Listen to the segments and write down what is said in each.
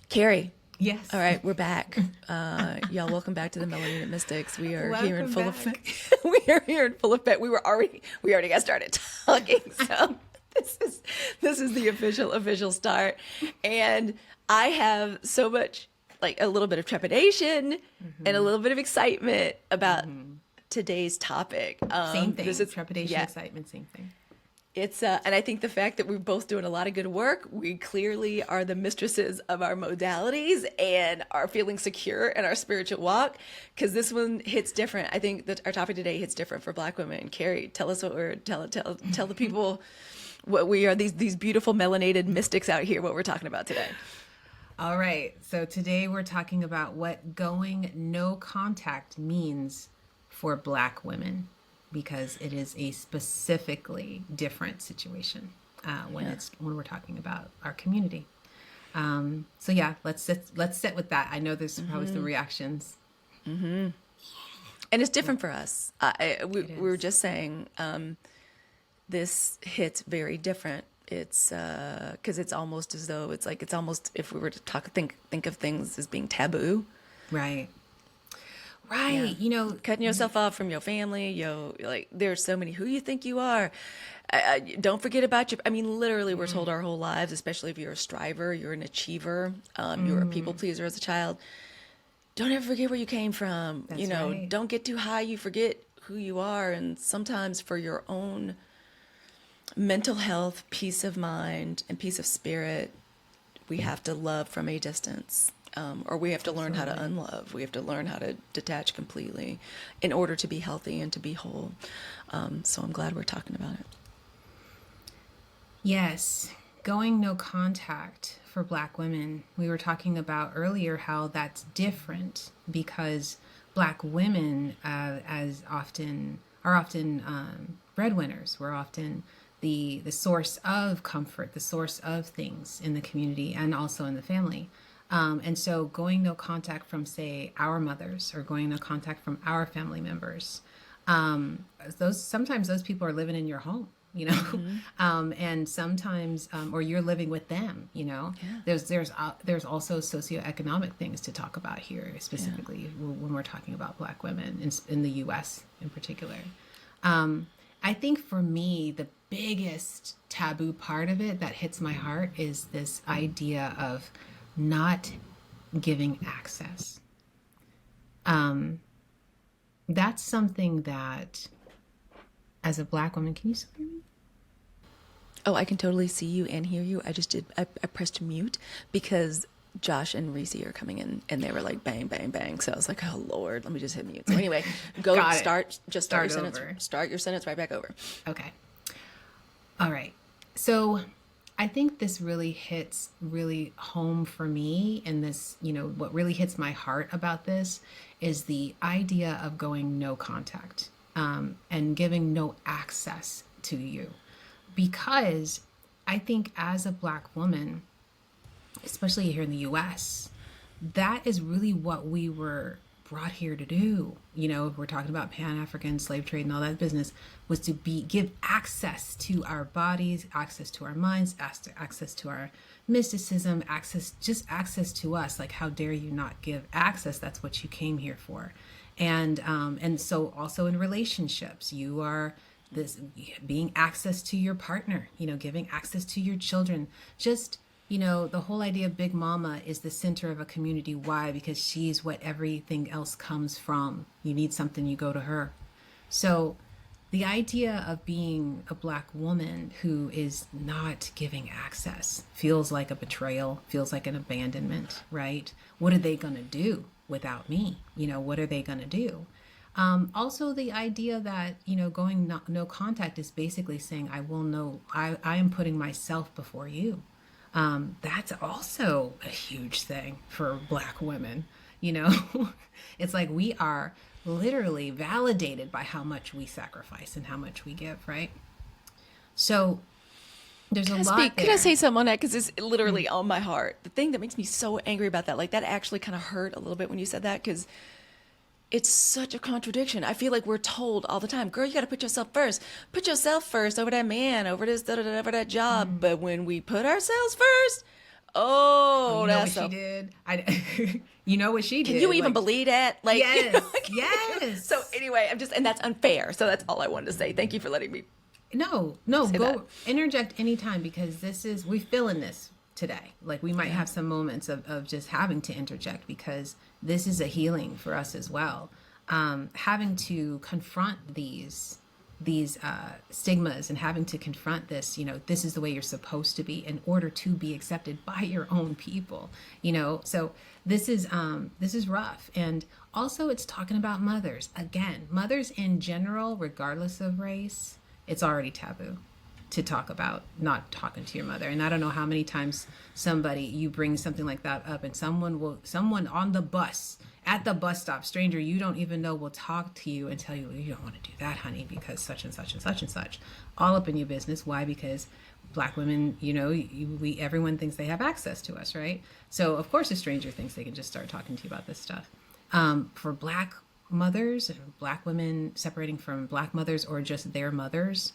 Carrie. Yes. All right, we're back. Y'all, welcome back to the Melanated Mystics. We are here in Welcome full back. effect. We are here in full effect. We already got started talking. So this is the official start. And I have so much, like a little bit of trepidation and a little bit of excitement about today's topic. Same thing. This is Trepidation, excitement, same thing. It's and I think the fact that we're both doing a lot of good work, we clearly are the mistresses of our modalities and are feeling secure in our spiritual walk, because this one hits different. I think that our topic today hits different for Black women. Carrie, tell us what we're tell the people what we are, these beautiful melanated mystics out here, what we're talking about today. All right. So today we're talking about what going no contact means for Black women, because it is a specifically different situation when we're talking about our community. So yeah, let's sit with that. I know there's probably some reactions. And it's different for us. We were just saying this hits very different. It's because it's almost as though it's almost, if we were to think of things as being taboo. Right. Yeah. You know, Cutting yourself off from your family, like there's so many who you think you are. Don't forget about I mean, literally, we're told our whole lives, especially if you're a striver, you're an achiever, you're a people pleaser as a child. Don't ever forget where you came from. That's right. Don't get too high. You forget who you are. And sometimes for your own mental health, peace of mind, and peace of spirit, we have to love from a distance. Or we have to learn how to unlove. We have to learn how to detach completely in order to be healthy and to be whole. So I'm glad we're talking about it. yes, going no contact for Black women. We were talking about earlier how that's different because Black women are often breadwinners. We're often the source of comfort, the source of things in the community and also in the family. And so going no contact from, say, our mothers, or going no contact from our family members, sometimes those people are living in your home, and sometimes, or you're living with them, Yeah. There's also socioeconomic things to talk about here, specifically when we're talking about Black women in the U.S. in particular. I think for me, the biggest taboo part of it that hits my heart is this idea of not giving access. That's something that, as a Black woman, can you still hear me? Oh, I can totally see you and hear you. I pressed mute because Josh and Reese are coming in and they were like bang, bang, bang. So I was like, oh Lord, let me just hit mute. So anyway, start your sentence. Over. Start your sentence right back over. Okay. All right. So I think this really hits really home for me. And this, what really hits my heart about this is the idea of going no contact, and giving no access to you. Because I think as a Black woman, especially here in the US, that is really what we were brought here to do. If we're talking about Pan-African slave trade and all that business, was to give access to our bodies, access to our minds, access to our mysticism, access to us. Like, how dare you not give access? That's what you came here for. And so also in relationships, you are this being access to your partner, giving access to your children. Just, the whole idea of Big Mama is the center of a community. Why? Because she's what everything else comes from. You need something, you go to her. So the idea of being a Black woman who is not giving access feels like a betrayal, feels like an abandonment, right? What are they going to do without me? What are they going to do? Also, the idea that, going no contact is basically saying, I am putting myself before you. That's also a huge thing for Black women. It's like we are literally validated by how much we sacrifice and how much we give, right? So there's a lot there. Can I say something on that? Because it's literally on my heart. The thing that makes me so angry about that, like that actually kind of hurt a little bit when you said that, because it's such a contradiction. I feel like we're told all the time, girl, you got to put yourself first. Put yourself first over that man, over this, over that job. But when we put ourselves first, Oh, You know what that's she did? You know what she did? Can you even Like, believe that? Like, yes, yes. So anyway, and that's unfair. So that's all I wanted to say. Thank you for letting me. No, Say go that. interject anytime, because we feeling this today. Like, we might have some moments of just having to interject, because this is a healing for us as well. Having to confront these stigmas, and having to confront this, this is the way you're supposed to be in order to be accepted by your own people, so this is rough. And also, it's talking about mothers. Again, mothers in general, regardless of race, it's already taboo to talk about not talking to your mother. And I don't know how many times you bring something like that up, and someone on the bus, at the bus stop, stranger you don't even know, will talk to you and tell you, you don't want to do that, honey, because such and such and such and such, all up in your business. Why? Because Black women, everyone thinks they have access to us, right? So of course a stranger thinks they can just start talking to you about this stuff. For Black mothers and Black women separating from Black mothers, or just their mothers,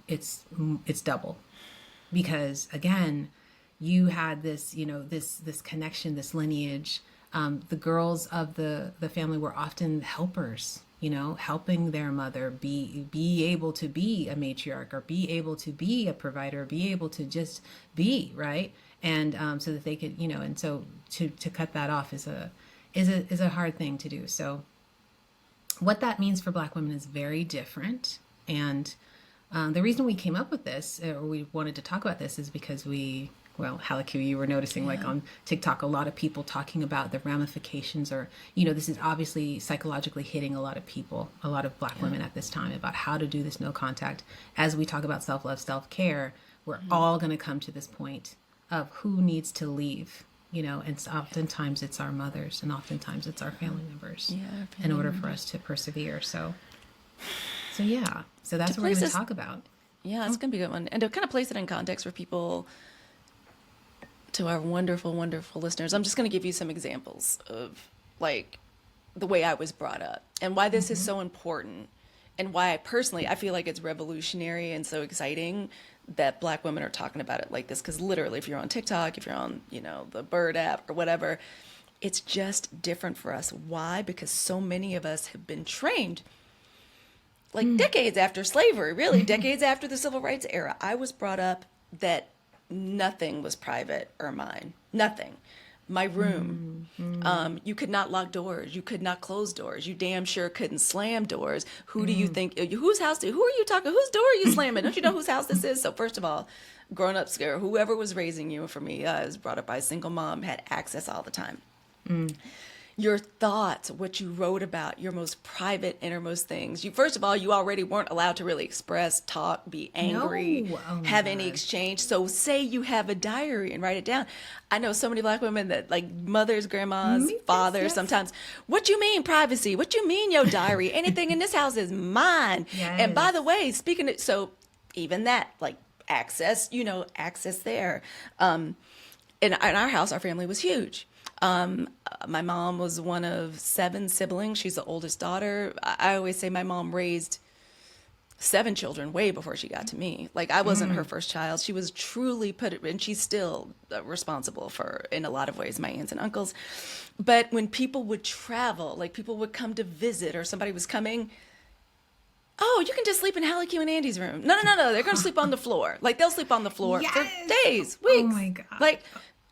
it's double, because again, you had this this connection, this lineage. The girls of the family were often helpers, helping their mother be able to be a matriarch, or be able to be a provider, be able to just be, right. And so that they could, and so to cut that off is a hard thing to do. So what that means for Black women is very different. And the reason we came up with this, or we wanted to talk about this, is because Halicue, you were noticing, like on TikTok, a lot of people talking about the ramifications, or, this is obviously psychologically hitting a lot of people, a lot of Black women at this time, about how to do this no contact. As we talk about self-love, self-care, we're all going to come to this point of who needs to leave, and oftentimes it's our mothers, and oftentimes it's our family members, in order for us to persevere. So yeah, so that's what we're going to talk about. Yeah, it's going to be a good one. And to kind of place it in context for people, to our wonderful, wonderful listeners, I'm just going to give you some examples of like the way I was brought up, and why this is so important, and why I feel like it's revolutionary and so exciting that Black women are talking about it like this. Because literally, if you're on TikTok, if you're on, the Bird app or whatever, it's just different for us. Why? Because so many of us have been trained, like decades after slavery, really, decades after the civil rights era. I was brought up that nothing was private or mine. Nothing. My room. You could not lock doors. You could not close doors. You damn sure couldn't slam doors. Who do you think? Whose house? Who are you talking? Whose door are you slamming? Don't you know whose house this is? So first of all, growing up scared, whoever was raising you, for me, I was brought up by a single mom, had access all the time. Your thoughts, what you wrote about, your most private, innermost things. First of all, you already weren't allowed to really express, talk, be angry, have any exchange. So say you have a diary and write it down. I know so many Black women that, like, mothers, grandmas, fathers, sometimes, what you mean privacy? What you mean your diary? Anything in this house is mine. And by the way, so even that, like, access, access there. In our house, our family was huge. My mom was one of 7 siblings. She's the oldest daughter. I always say my mom raised 7 children way before she got to me. Like, I wasn't her first child. She was truly and she's still responsible for, in a lot of ways, my aunts and uncles. But when people would travel, like people would come to visit, or somebody was coming, oh, you can just sleep in Halicue and Andy's room. No. They're going to sleep on the floor. Like, they'll sleep on the floor for days, weeks. Oh my God. Like,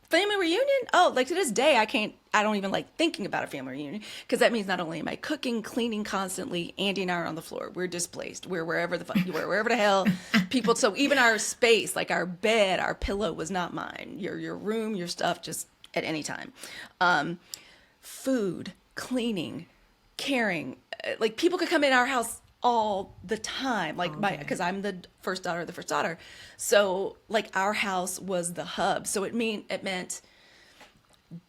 family reunion? Oh, like to this day, I don't even like thinking about a family reunion, because that means not only am I cooking, cleaning constantly, Andy and I are on the floor. We're displaced. We're wherever the hell people. So even our space, like our bed, our pillow was not mine. Your room, your stuff, just at any time. Food, cleaning, caring. Like, people could come in our house all the time, like because I'm the first daughter. So like our house was the hub. So it meant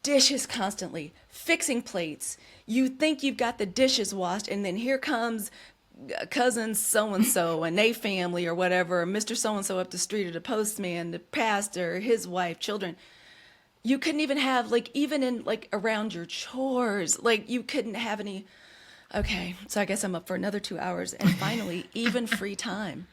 dishes constantly, fixing plates. You think you've got the dishes washed, and then here comes cousin so-and-so and they family or whatever, Mr. So-and-so up the street, or the postman, the pastor, his wife, children. You couldn't even have, like, even in, like, around your chores, like, you couldn't have any. Okay, so I guess I'm up for another 2 hours. And finally, even free time.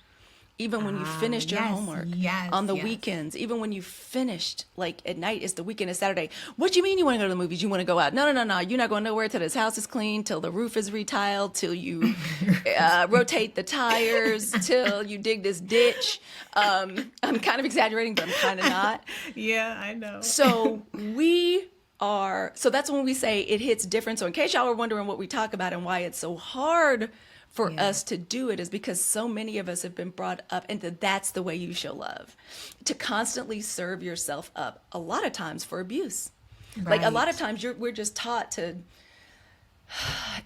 even when you finished your Yes, homework yes, on the yes. weekends, even when you finished, like at night is the weekend is Saturday. What do you mean you want to go to the movies? You want to go out? No, no, no, no. You're not going nowhere till this house is clean, till the roof is retiled, till you rotate the tires, till you dig this ditch. I'm kind of exaggerating, but I'm kind of not. Yeah, I know. So that's when we say it hits different. So in case y'all were wondering what we talk about and why it's so hard for Yeah. us to do it, is because so many of us have been brought up into that's the way you show love, to constantly serve yourself up, a lot of times for abuse. Like a lot of Right. times we're just taught to,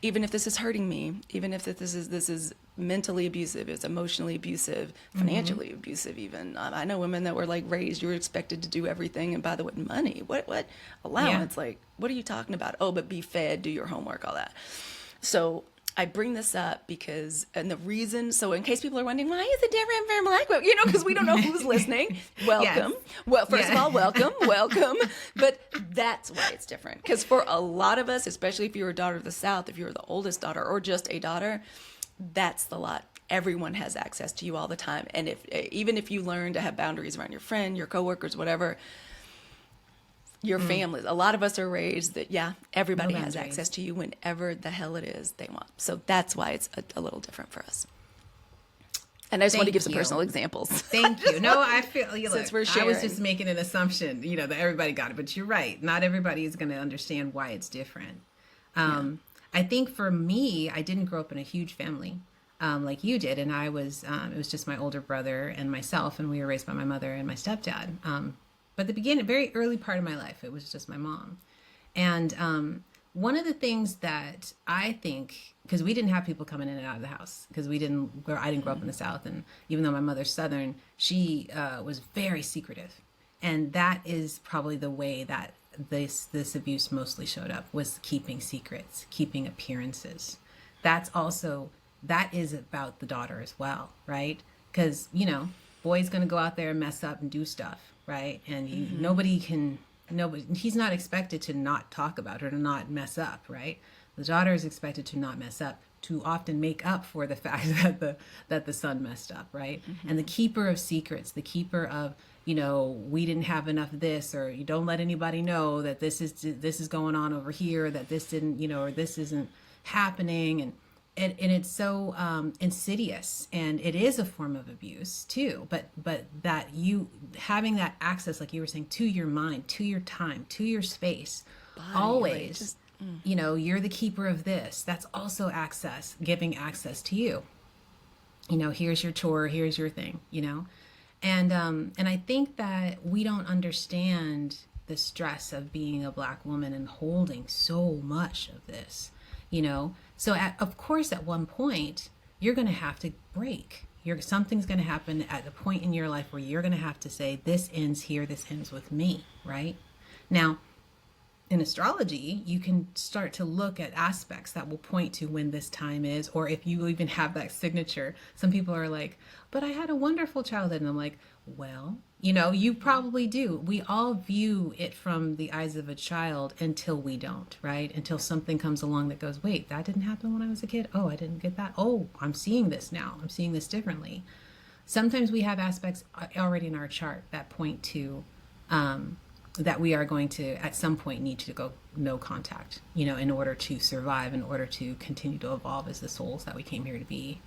even if this is hurting me, even if this is mentally abusive, it's emotionally abusive, financially abusive. Even I know women that were like raised, you were expected to do everything, and by the way, money, what allowance? Like, what are you talking about? Oh, but be fed, do your homework, all that. So I bring this up because, and the reason, so in case people are wondering, why is it different for black women? You know, because we don't know who's listening. Welcome. Yes. Well, first of Yeah. all, welcome. But that's why it's different. Because for a lot of us, especially if you're a daughter of the South, if you're the oldest daughter or just a daughter, that's the lot. Everyone has access to you all the time. And if even if you learn to have boundaries around your friend, your coworkers, whatever, your families, a lot of us are raised that, yeah, everybody No has boundaries. access to you whenever the hell it is they want. So that's why it's a little different for us. And I just want to Thank give some you. personal examples. Thank you. No, I feel you Since look, we're I was sharing. just making an assumption, that everybody got it, but you're right. Not everybody is going to understand why it's different. I think for me, I didn't grow up in a huge family like you did, and I was. It was just my older brother and myself, and we were raised by my mother and my stepdad. But the beginning, very early part of my life, it was just my mom. And one of the things that I think, because we didn't have people coming in and out of the house, because I didn't grow up in the South, and even though my mother's Southern, she was very secretive, and that is probably the way that this abuse mostly showed up, was keeping secrets, keeping appearances. That is about the daughter as well, right? Because boy's gonna go out there and mess up and do stuff, right? And nobody, he's not expected to not talk about her, to not mess up, right? The daughter is expected to not mess up, to often make up for the fact that the son messed up, right? And the keeper of secrets, the keeper of, we didn't have enough of this, or you don't let anybody know that this is going on over here, that this didn't, or this isn't happening, and it's so insidious, and it is a form of abuse too. But that you having that access, like you were saying, to your mind, to your time, to your space, Body, always. like, just You're the keeper of this. That's also access, giving access to you. Here's your chore, here's your thing. And I think that we don't understand the stress of being a Black woman and holding so much of this. So of course, at one point, you're going to have to break. Something's going to happen at a point in your life where you're going to have to say, this ends here, this ends with me, right? Now, in astrology, you can start to look at aspects that will point to when this time is, or if you even have that signature. Some people are like, but I had a wonderful childhood. And I'm like, well, you probably do. We all view it from the eyes of a child until we don't, right? Until something comes along that goes, wait, that didn't happen when I was a kid. Oh, I didn't get that. Oh, I'm seeing this now. I'm seeing this differently. Sometimes we have aspects already in our chart that point to that we are going to, at some point, need to go no contact, in order to survive, in order to continue to evolve as the souls that we came here to be.